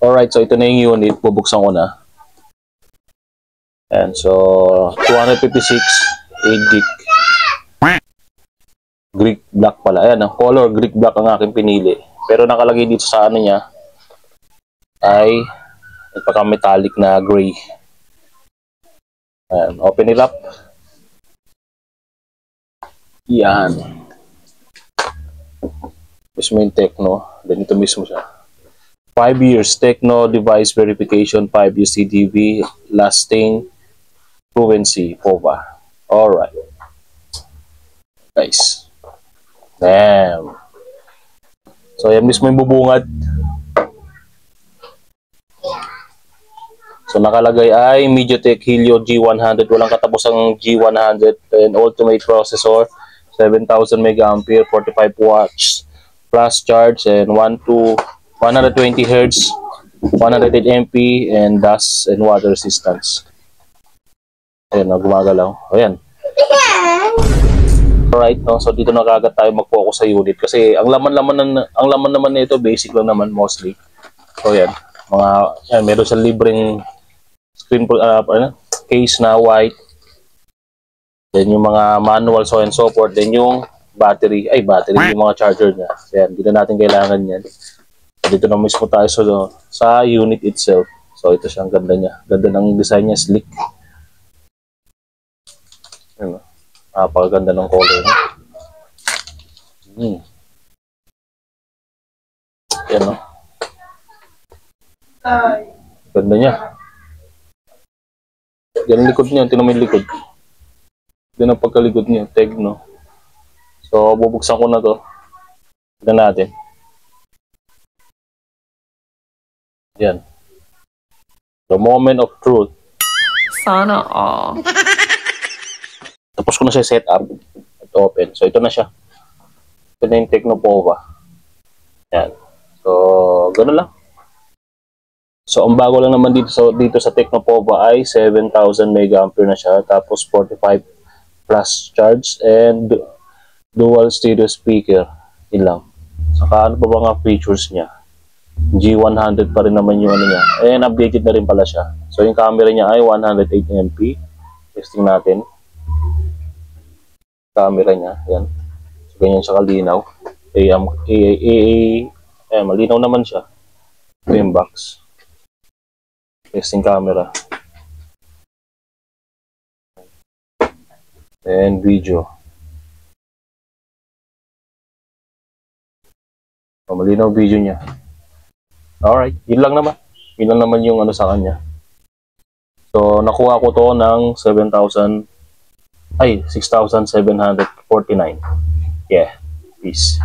Alright, so ito na yung unit. Bubuksan ko na. And so, 256, 8 gig. Greek black pala. Ayan, color Greek black ang aking pinili. Pero nakalagay dito sa ano niya ay nagpaka-metallic na gray. Ayan, open it up. Yan. Mismo yung Tecno. Then ito mismo siya. 5 years Tecno device verification, 5 years CDV, lasting, fluency, POVA. Alright. Guys. Damn. So, yan mismo yung bubungad. So, nakalagay ay MediaTek Helio G100. Walang katapusang G100 and ultimate processor. 7,000 mAh, 45 watts. Flash charge and 120 Hz, 108 MP, and dust and water resistance. Ayan, gumagalaw. Ayan. Alright, no? So dito na kagad tayo mag-focus sa unit kasi ang laman naman nito basic lang naman mostly. So yan, meron siyang libreng screen case na white. Then yung mga manual so and so forth, then yung battery, yung mga charger niya. So yan, dito natin kailangan yan. Dito na mismo tayo sa unit itself. So ito siya, ang ganda niya. Ganda ng design niya, sleek. Ayan, napakaganda ng color niya. Ayan, no? Ganda niya. Yan ang likod niya, tinan mo yung likod. Yan ang pagkalikod niya, Tecno. So bubuksan ko na to. Tignan natin. Yan. The moment of truth. Sana all. Tapos ko na siya set up. At open. So ito na siya. Ito na yung Tecno POVA. Yan. So, gano'n lang. So, ang bago lang naman dito sa Tecno POVA ay 7,000 mAh na siya. Tapos 45 plus charge and dual stereo speaker. Yun lang. Saka ano pa ba nga features niya? G100 pa rin naman yung ano niya. And updated na rin pala siya. So yung camera niya ay 108 MP. Testing natin. Camera niya. Yan. So ganyan siya kalinaw. Malinaw naman siya. Ito yung box. Testing camera. And video. So, malinaw video niya. Alright, yun lang naman. Yun lang naman yung ano sa kanya. So, nakuha ko to ng 6,749. Yeah, peace.